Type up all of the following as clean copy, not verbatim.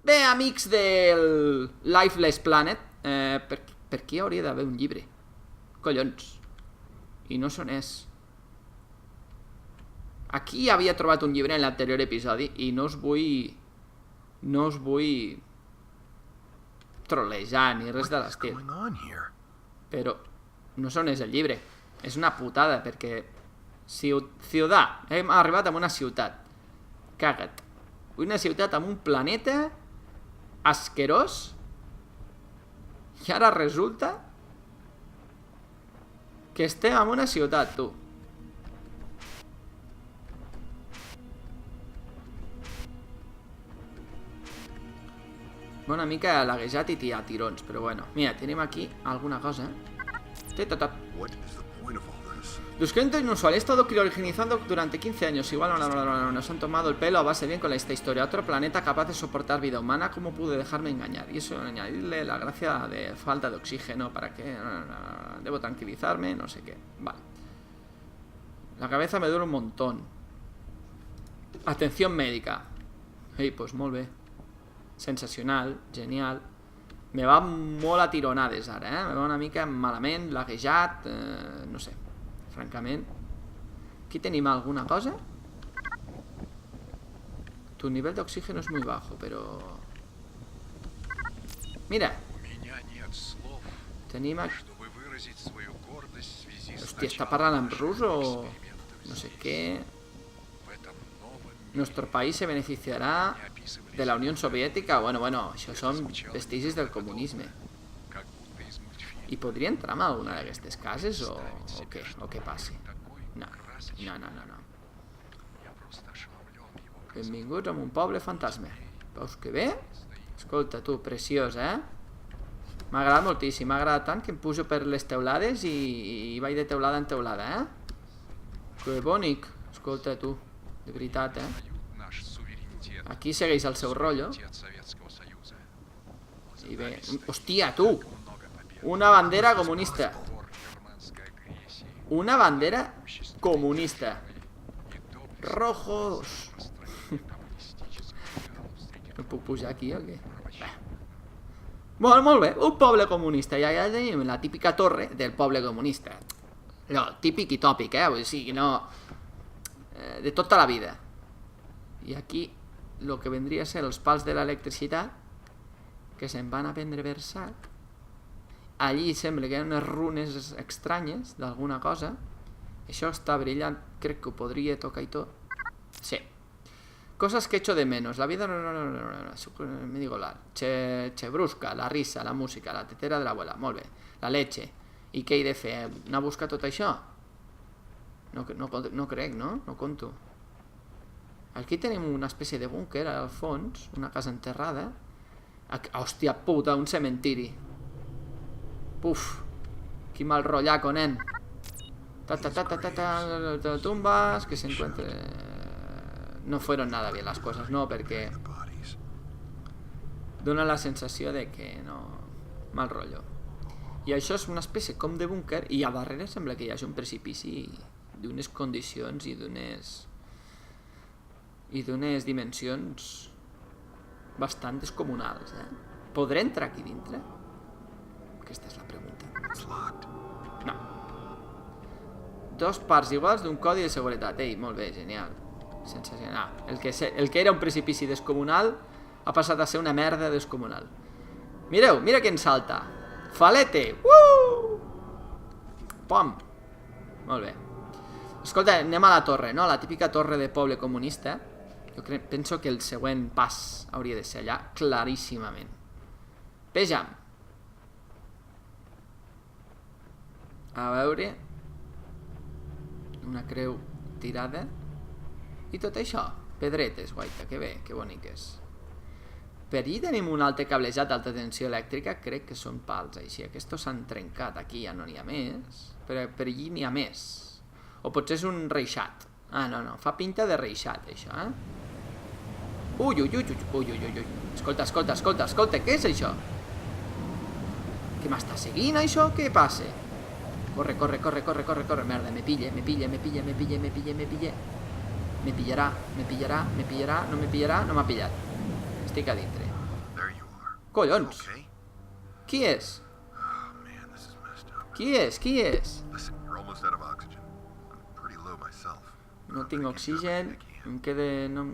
Bé, amics del Lifeless Planet, per què hauria d'haver un llibre? Collons. I no són és. Aquí havia trobat un llibre en l'anterior episodi i no us vull trollejar ni res de l'estil. Però no són és el llibre. És una putada perquè ciutat, hem arribat a una ciutat. Caga't. Una ciutat amb un planeta asquerós i ara resulta que estem en una ciutat, tu. Una mica laguejat i a tirons, però bueno. Mira, tenim aquí alguna cosa. Los clientes inusual. He estado criogenizando durante 15 años. Igual nos han tomado el pelo a base bien con esta historia. Otro planeta capaz de soportar vida humana. ¿Cómo pude dejarme engañar? Y eso, añadirle la gracia de falta de oxígeno. ¿Para qué? Debo tranquilizarme, no sé qué. Vale. La cabeza me duele un montón. Atención médica. Ei, pues molt bé. Sensacional, genial. Me va molt a tironades ara, Me va una mica malament, laguejat, no sé. Francament. Aquí tenim alguna cosa. Tu nivel de oxígeno es muy bajo, pero... Mira. Tenim aquí... Hòstia, està parlant en rus o... No sé què... Nuestro país se beneficiará de la Unión Soviética. Bueno, això són vestigis del comunisme. I podria entrar en alguna d'aquestes cases o què? O què passi? No. Benvinguts a un poble fantasma. Veus que bé? Escolta, tu, preciós, M'ha agradat moltíssim, m'ha agradat tant que em pujo per les teulades i vaig de teulada en teulada, Que bonic. Escolta, tu, de veritat, Aquí segueix el seu rotllo. I bé... Hòstia, tu! Una bandera comunista. Una bandera comunista. Rojos. No puc pujar aquí o què? Bueno, molt bé, un poble comunista. Ja tenim la típica torre del poble comunista. No, típic i tòpic, O sigui, no... De tota la vida. I aquí, el que vendria a ser els pals de l'electricitat, que se'n van a prendre per sac. Allí sembla que hi ha unes runes estranyes d'alguna cosa. Això està brillant, crec que ho podria tocar i tot. Sí. Cosas que echo de menos. La vida me digo Chebrusca, la risa, la música, la tetera de l'abuela. Molt bé. La leche. I què he de fer? Anar a buscar tot això? No crec, no? No conto. Aquí tenim una espècie de búnquer al fons, una casa enterrada. Hòstia puta, un cementiri. Puf, quin mal rollaco, nen. Tumbas que se encuentre. No fueron nada bien las cosas, no, perquè dona la sensació de que no... Mal rotllo. I això és una espècie com de búnquer i a darrere sembla que hi hagi un precipici d'unes condicions i d'unes dimensions bastant descomunals, Podré entrar aquí dintre? Aquesta és la pregunta. No. 2 parts iguals d'un codi de seguretat. Ei, molt bé, genial. Sensacional. El que era un precipici descomunal ha passat a ser una merda descomunal. Mireu, mira qui en salta. Falete! Pom! Molt bé. Escolta, anem a la torre, no? La típica torre de poble comunista. Jo penso que el següent pas hauria de ser allà, claríssimament. Vejam. A veure... Una creu tirada. I tot això. Pedretes, guaita, que bé, que boniques. Per allí tenim un altre cablejat d'alta tensió elèctrica. Crec que són pals, així. Aquests s'han trencat. Aquí ja no n'hi ha més. Però per allí n'hi ha més. O potser és un reixat. Ah, no. Fa pinta de reixat, això, Ui. Escolta, què és això? Que m'està seguint, això? Què passa? Corre. Merda, me pilla. Me pillarà. No me pillarà. No m'ha pillat. Estic a dintre. Collons. Okay. Qui és? Oh man, this is messed up. Qui és? Qui és? Listen, you're almost out of oxygen. I'm pretty low myself. No tinc oxigen. Em queden... No...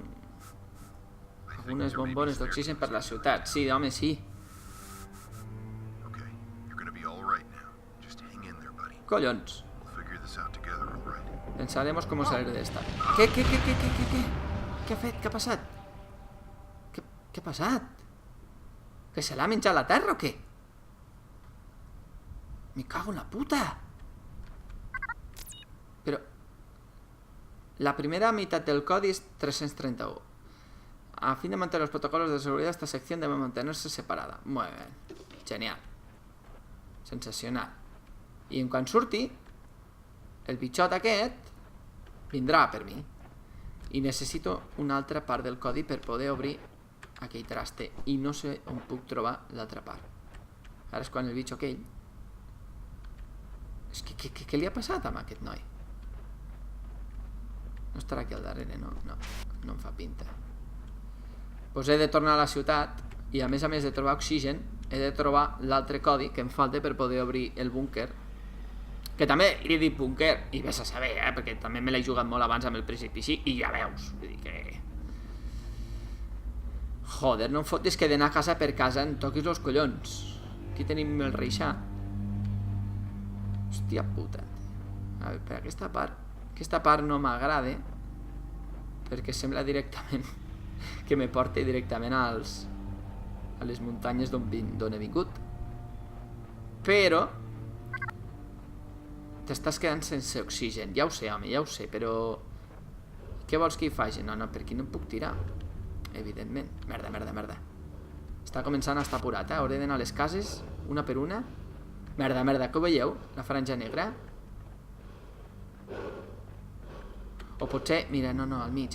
algunes bombones d'oxigen per la ciutat. Sí, home, sí. Okay, you're gonna be all right now. Just hang in there, buddy. Collons. We'll figure this out together, all right? Pensaremos cómo salir de esta. ¿Qué? Què ha fet? Què ha passat? Què ha passat? Que se l'ha menjat la terra o què? Me cago en la puta. Però... la primera mitad del codi es 331. A fin de mantener los protocolos de seguridad, esta sección debe mantenerse separada. Muy bien. Genial. Sensacional. I en quan surti, el bitxot aquest vindrà per mi. I necessito una altra part del codi per poder obrir aquell traste. I no sé on puc trobar l'altra part. Ara és quan el bitxo aquell... És que què li ha passat amb aquest noi? No estarà aquí al darrere, no? No em fa pinta. Doncs he de tornar a la ciutat i a més de trobar oxigen he de trobar l'altre codi que em falta per poder obrir el búnquer, que també li he dit búnquer i vés a saber, perquè també me l'he jugat molt abans amb el precipici i ja veus, vull dir que... joder, no em fotis que d'anar casa per casa em toquis los collons. Aquí tenim el reixà. Hòstia puta. A veure, per aquesta part no m'agrada perquè sembla directament que me porti directament a les muntanyes d'on he vingut. Però t'estàs quedant sense oxigen. Ja ho sé, home, ja ho sé, però què vols que hi faci? No, per aquí no em puc tirar, evidentment. Merda. Està començant a estar apurat, hauré d'anar a les cases una per una. Merda, que ho veieu? La franja negra. O potser... mira, no, al mig.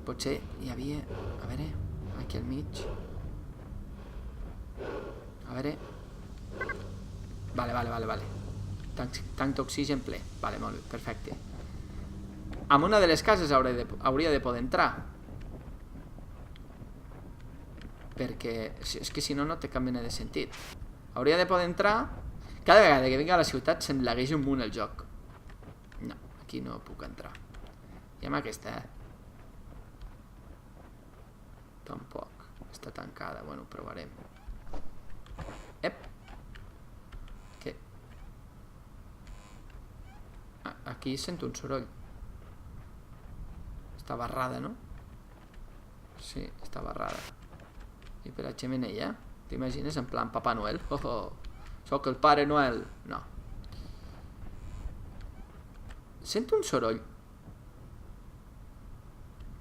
Potser hi havia... a veure... aquí al mig... a veure... Vale. Tanc d'oxigen ple. Vale, molt bé, perfecte. En una de les cases hauria de poder entrar. Perquè... és que si no, no té cap mena de sentit. Hauria de poder entrar... cada vegada que vinc a la ciutat se'm lagueix un munt el joc. No, aquí no puc entrar. I amb aquesta, tampoc. Està tancada. Bueno, ho provarem. Ep. Què? Aquí sento un soroll. Està barrada, no? Sí, està barrada. I per la xemeneia? T'imagines en plan Papa Noel? Soc el Pare Noel. No. Sento un soroll.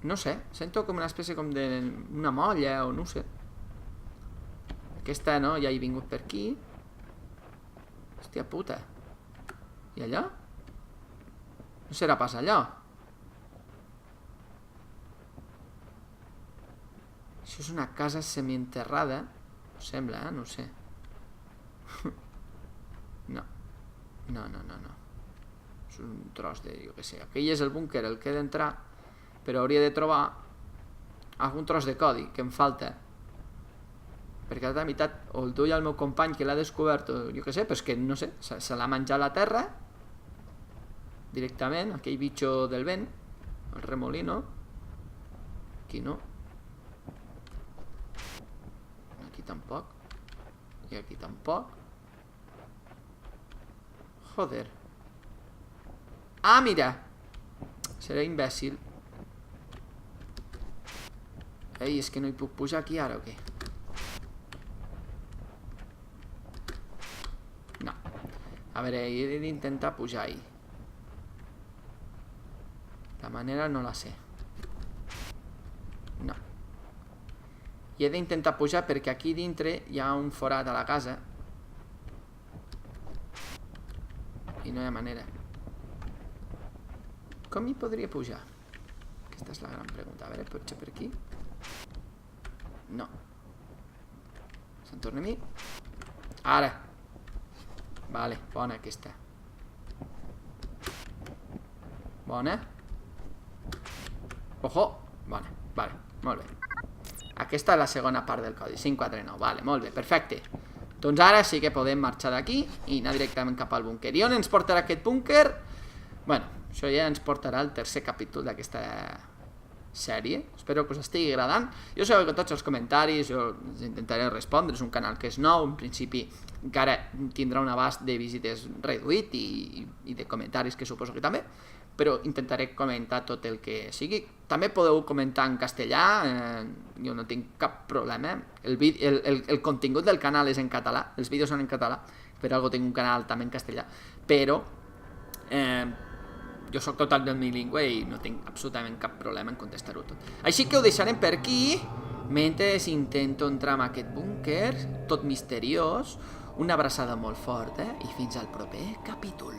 No sé, sento com una espècie com d'una molla o no sé. Aquesta no, ja he vingut per aquí. Hòstia puta. I allò? No serà pas allò? Això és una casa semienterrada. Ho sembla, no ho sé. No. És un tros de... jo què sé. Aquell és el búnquer, el que he d'entrar, però hauria de trobar algun tros de codi que em falta, perquè l'altra meitat o el duia al meu company que l'ha descobert o jo què sé, però és que no sé, se l'ha menjat la terra directament, aquell bitxo del vent, el remolino. Aquí no, aquí tampoc, i aquí tampoc. Joder. Ah, mira, seré imbècil. Ei, és que no hi puc pujar aquí ara o què? No. A veure, he d'intentar pujar ahí. La manera no la sé. No. I he d'intentar pujar perquè aquí dintre hi ha un forat a la casa i no hi ha manera. Com hi podria pujar? Aquesta és la gran pregunta. A veure, potser per aquí? No. Se'n torna a mi? Ara. Vale, bona aquesta. Bona. Ojo. Bona, vale, molt bé. Aquesta és la segona part del codi, 549, vale, molt bé, perfecte. Doncs ara sí que podem marxar d'aquí i anar directament cap al búnquer. I on ens portarà aquest búnquer? Bueno, això ja ens portarà al tercer capítol d'aquesta sèrie. Espero que us estigui agradant. Jo sabeu que tots els comentaris jo els intentaré respondre. És un canal que és nou, en principi encara tindrà un abast de visites reduït i de comentaris que suposo que també, però intentaré comentar tot el que sigui. També podeu comentar en castellà, jo no tinc cap problema. El contingut del canal és en català, els vídeos són en català, per algo tinc un canal també en castellà, però jo sóc totalment bilingüe i no tinc absolutament cap problema en contestar-ho tot. Així que ho deixarem per aquí, mentre intento entrar en aquest búnquer, tot misteriós. Una abraçada molt forta i fins al proper capítol.